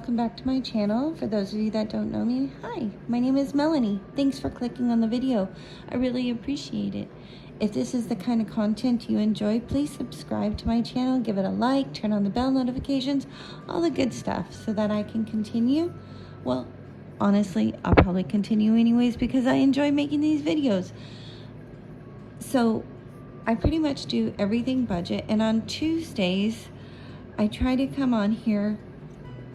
welcome back to my channel. For those of you that don't know me, hi, my name is Melanie. Thanks for clicking on the video. I really appreciate it. If this is the kind of content you enjoy, please subscribe to my channel, give it a like, turn on the bell notifications, all the good stuff so that I can continue. Well, honestly, I'll probably continue anyways because I enjoy making these videos. So I pretty much do everything budget, and on Tuesdays, I try to come on here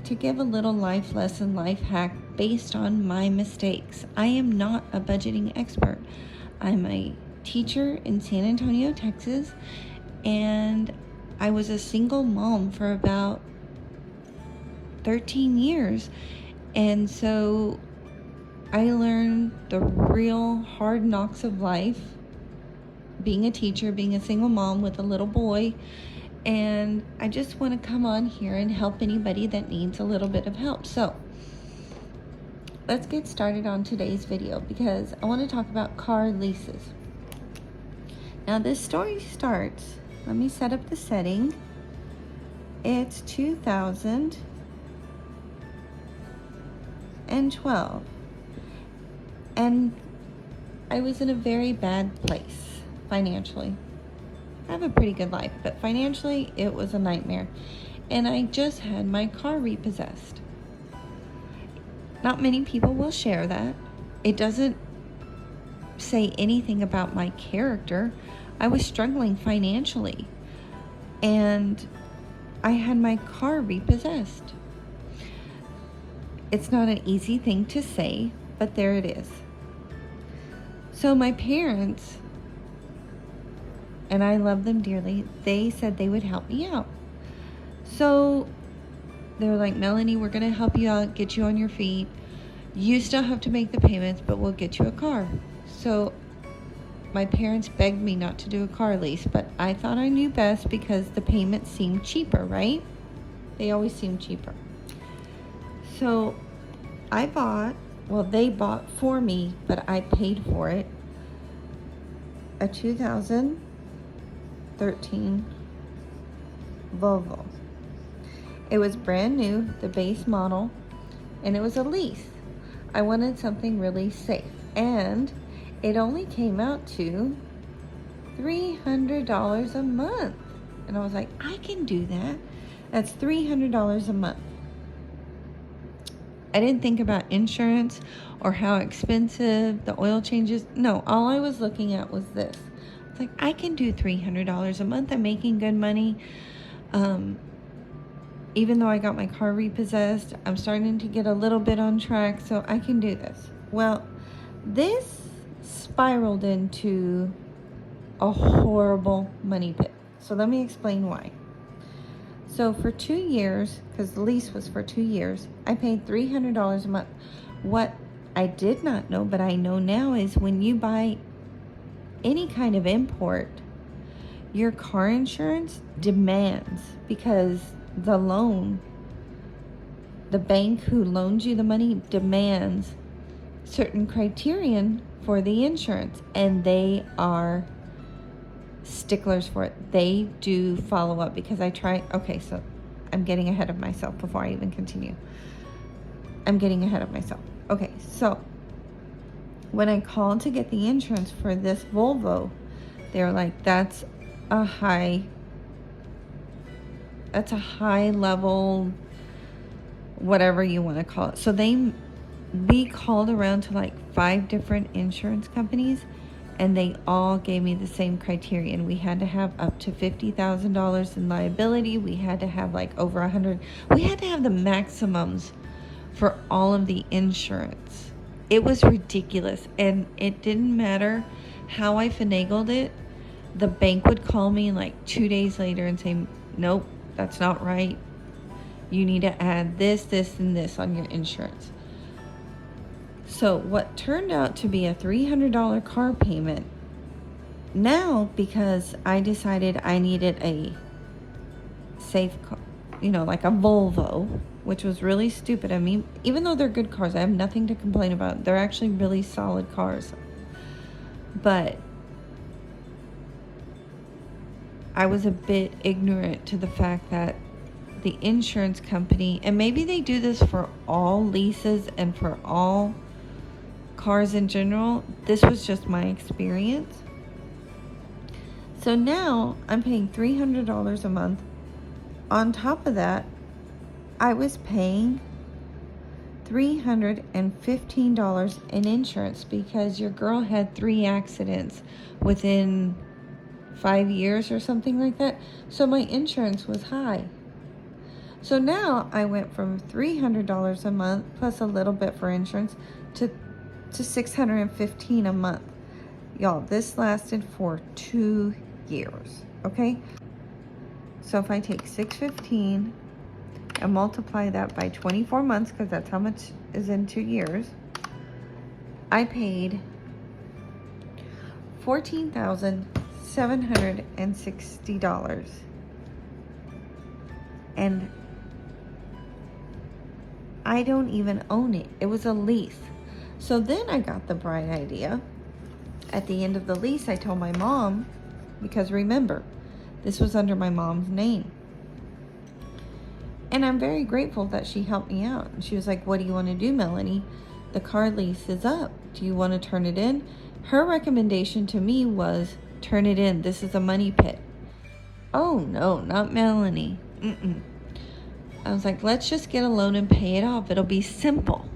to give a little life lesson, life hack based on my mistakes. I am not a budgeting expert. I'm a teacher in San Antonio, Texas, and I was a single mom for about 13 years. And so I learned the real hard knocks of life, being a teacher, being a single mom with a little boy. And I just want to come on here and help anybody that needs a little bit of help. So let's get started on today's video because I want to talk about car leases. Now this story starts, let me set up the setting. It's 2012 and I was in a very bad place financially. I have a pretty good life, but financially it was a nightmare. And I just had my car repossessed. Not many people will share that. It doesn't say anything about my character. I was struggling financially and I had my car repossessed. It's not an easy thing to say, but there it is. So my parents, and I love them dearly, they said they would help me out. So they were like, Melanie, we're going to help you out, get you on your feet. You still have to make the payments, but we'll get you a car. So my parents begged me not to do a car lease, but I thought I knew best because the payments seemed cheaper, right? They always seem cheaper. So they bought for me, but I paid for it, a 2013 Volvo. It was brand new, the base model, and it was a lease. I wanted something really safe, and it only came out to $300 a month. And I was like, I can do that. That's $300 a month. I didn't think about insurance or how expensive the oil changes. No, all I was looking at was this. It's like, I can do $300 a month. I'm making good money. Even though I got my car repossessed, I'm starting to get a little bit on track, so I can do this. Well, this spiraled into a horrible money pit. So let me explain why. So for 2 years, because the lease was for 2 years, I paid $300 a month. What I did not know, but I know now, is when you buy any kind of import, your car insurance demands, because the bank who loans you the money demands certain criterion for the insurance, and they are sticklers for it. They do follow up because so I'm getting ahead of myself before I even continue. Okay, so when I called to get the insurance for this Volvo, they were like, that's a high level, whatever you want to call it. So we called around to like 5 different insurance companies, and they all gave me the same criterion. We had to have up to $50,000 in liability. We had to have like over 100. We had to have the maximums for all of the insurance. It was ridiculous, and it didn't matter how I finagled it. The bank would call me like 2 days later and say, nope, that's not right. You need to add this, this, and this on your insurance. So what turned out to be a $300 car payment, now, because I decided I needed a safe car, like a Volvo, which was really stupid. I mean, even though they're good cars, I have nothing to complain about. They're actually really solid cars. But I was a bit ignorant to the fact that the insurance company, and maybe they do this for all leases and for all cars in general. This was just my experience. So now I'm paying $300 a month. On top of that, I was paying $315 in insurance because your girl had 3 accidents within 5 years or something like that. So my insurance was high. So now I went from $300 a month plus a little bit for insurance to $615 a month. Y'all, this lasted for 2 years, okay? So if I take $615 and multiply that by 24 months, because that's how much is in 2 years, I paid $14,760. And I don't even own it. It was a lease. So then I got the bright idea. At the end of the lease, I told my mom, because remember, this was under my mom's name. And I'm very grateful that she helped me out. And she was like, what do you want to do, Melanie? The car lease is up. Do you want to turn it in? Her recommendation to me was, turn it in. This is a money pit. Oh, no, not Melanie. I was like, let's just get a loan and pay it off. It'll be simple.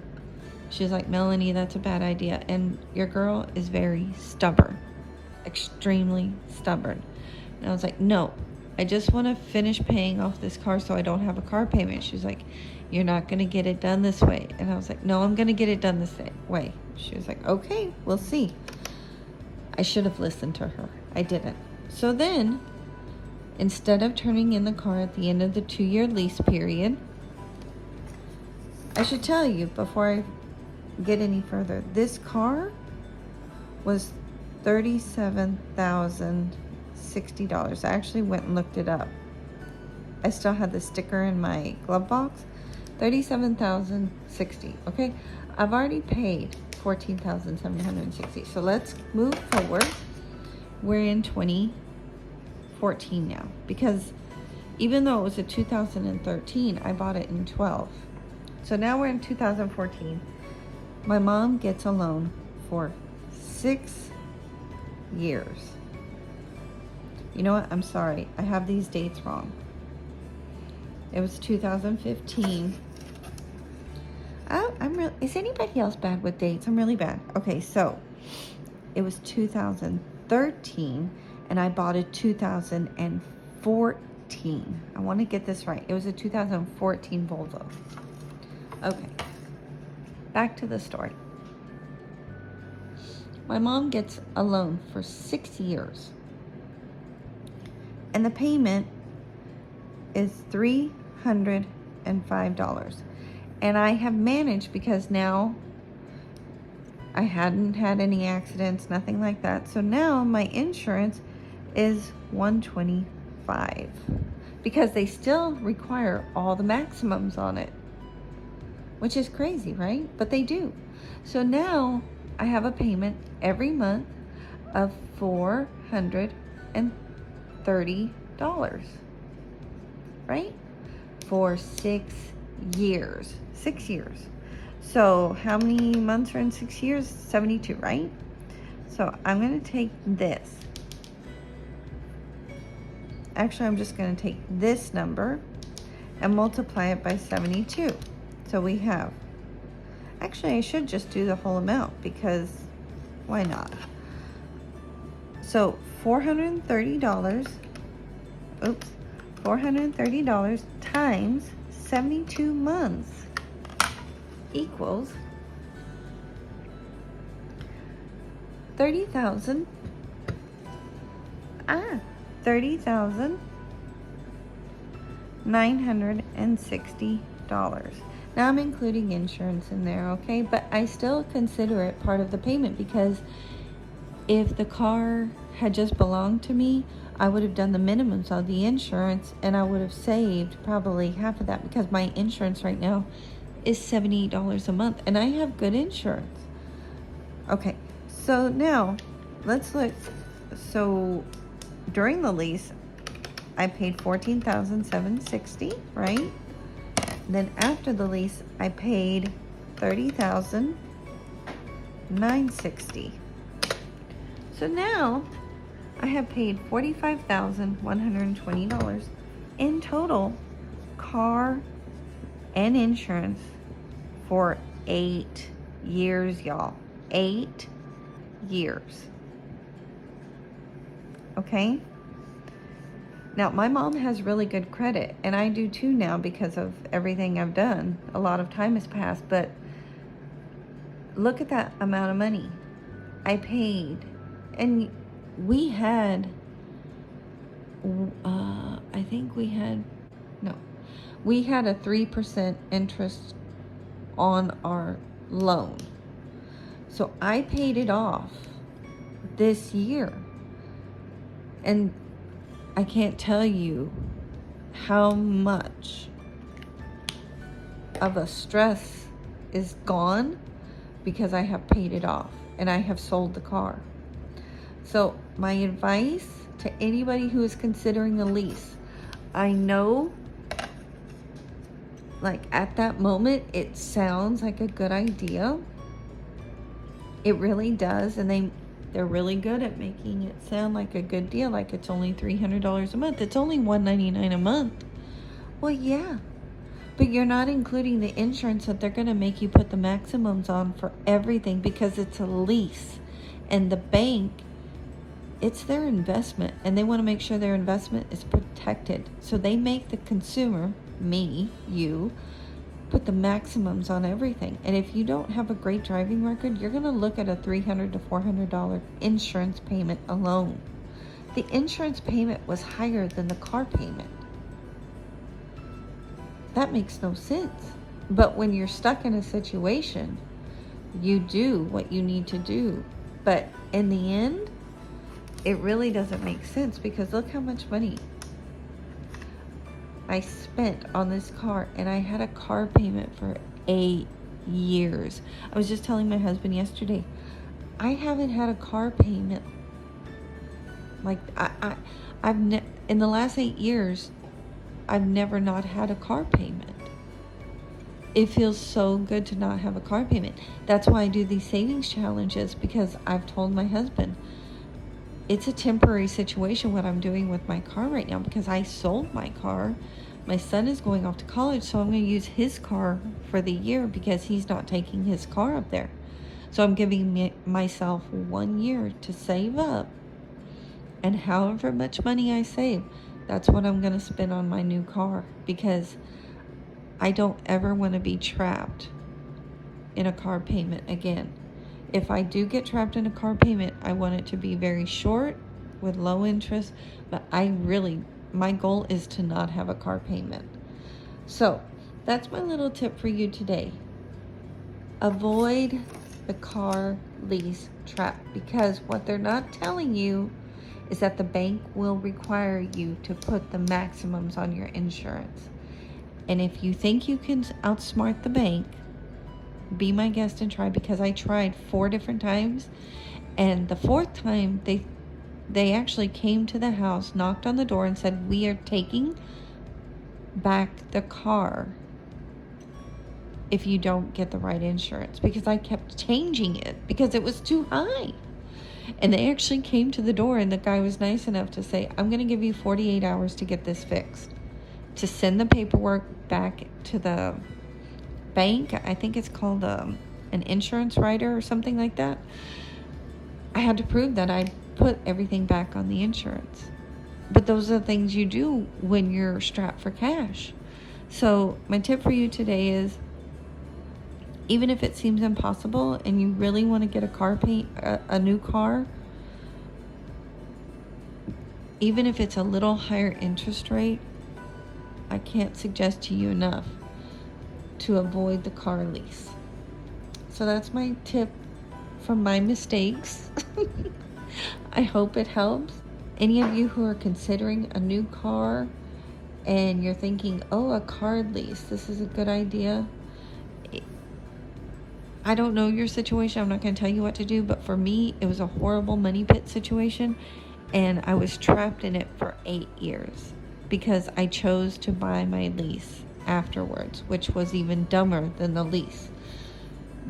She was like, Melanie, that's a bad idea. And your girl is very stubborn, extremely stubborn. And I was like, no, I just want to finish paying off this car so I don't have a car payment. She was like, you're not going to get it done this way. And I was like, no, I'm going to get it done this way. She was like, okay, we'll see. I should have listened to her. I didn't. So then, instead of turning in the car at the end of the 2-year lease period, I should tell you before I get any further, this car was $37,060. I actually went and looked it up. I still had the sticker in my glove box. $37,060. Okay, I've already paid $14,760. So let's move forward. We're in 2014 now, because even though it was a 2013, I bought it in 12. So now we're in 2014. My mom gets a loan for 6 years. You know what? I'm sorry. I have these dates wrong. It was 2015. Is anybody else bad with dates? I'm really bad. Okay, so it was 2013, and I bought a 2014. I want to get this right. It was a 2014 Volvo. Okay, back to the story. My mom gets a loan for 6 years, and the payment is $305. And I have managed, because now I hadn't had any accidents, nothing like that. So now my insurance is $125, because they still require all the maximums on it, which is crazy, right? But they do. So now I have a payment every month of $430, right? For 6 years. 6 years. So how many months are in 6 years? 72, right? So I'm going to take this. Actually, I'm just going to take this number and multiply it by 72. So we have, actually I should just do the whole amount, because why not? So $430, $430 times 72 months equals $30,960. Now I'm including insurance in there, okay? But I still consider it part of the payment, because if the car had just belonged to me, I would have done the minimums on the insurance, and I would have saved probably half of that, because my insurance right now is $78 a month, and I have good insurance. Okay, so now let's look. So during the lease, I paid $14,760, right? Then after the lease, I paid $30,960. So now I have paid $45,120 in total, car and insurance, for 8 years, y'all. 8 years. Okay? Now, my mom has really good credit, and I do too now because of everything I've done. A lot of time has passed, but look at that amount of money I paid. And we had, I think we had a 3% interest on our loan. So I paid it off this year. And I can't tell you how much of a stress is gone because I have paid it off and I have sold the car. So my advice to anybody who is considering a lease, I know, like, at that moment it sounds like a good idea. It really does, and they're really good at making it sound like a good deal, like it's only $300 a month. It's only $199 a month. Well, yeah, but you're not including the insurance that they're going to make you put the maximums on for everything, because it's a lease, and the bank, it's their investment, and they want to make sure their investment is protected. So they make the consumer, me, you, put the maximums on everything. And if you don't have a great driving record, you're going to look at a $300 to $400 insurance payment alone. The insurance payment was higher than the car payment. That makes no sense. But when you're stuck in a situation, you do what you need to do. But in the end, it really doesn't make sense, because look how much money I spent on this car, and I had a car payment for 8 years. I was just telling my husband yesterday, I haven't had a car payment like in the last 8 years, I've never not had a car payment. It feels so good to not have a car payment. That's why I do these savings challenges, because I've told my husband it's a temporary situation what I'm doing with my car right now, because I sold my car. My son is going off to college, so I'm going to use his car for the year because he's not taking his car up there. So I'm giving myself 1 year to save up, and however much money I save, that's what I'm going to spend on my new car, because I don't ever want to be trapped in a car payment again. If I do get trapped in a car payment, I want it to be very short with low interest, but my goal is to not have a car payment. So that's my little tip for you today. Avoid the car lease trap, because what they're not telling you is that the bank will require you to put the maximums on your insurance. And if you think you can outsmart the bank, be my guest and try, because I tried 4 different times, and the 4th time they actually came to the house, knocked on the door, and said, we are taking back the car if you don't get the right insurance, because I kept changing it because it was too high. And they actually came to the door, and the guy was nice enough to say, I'm going to give you 48 hours to get this fixed, to send the paperwork back to the bank. I think it's called an insurance writer or something like that. I had to prove that I put everything back on the insurance. But those are the things you do when you're strapped for cash. So my tip for you today is, even if it seems impossible and you really want to get a new car, even if it's a little higher interest rate, I can't suggest to you enough to avoid the car lease. So that's my tip from my mistakes. I hope it helps. Any of you who are considering a new car and you're thinking, oh, a car lease, this is a good idea. I don't know your situation. I'm not going to tell you what to do, but for me, it was a horrible money pit situation, and I was trapped in it for 8 years. because I chose to buy my lease afterwards, which was even dumber than the lease.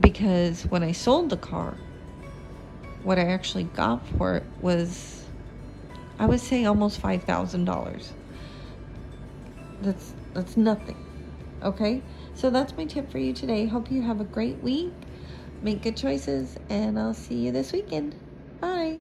Because when I sold the car, what I actually got for it was, I would say, almost $5,000. That's nothing. Okay? So that's my tip for you today. Hope you have a great week. Make good choices, and I'll see you this weekend.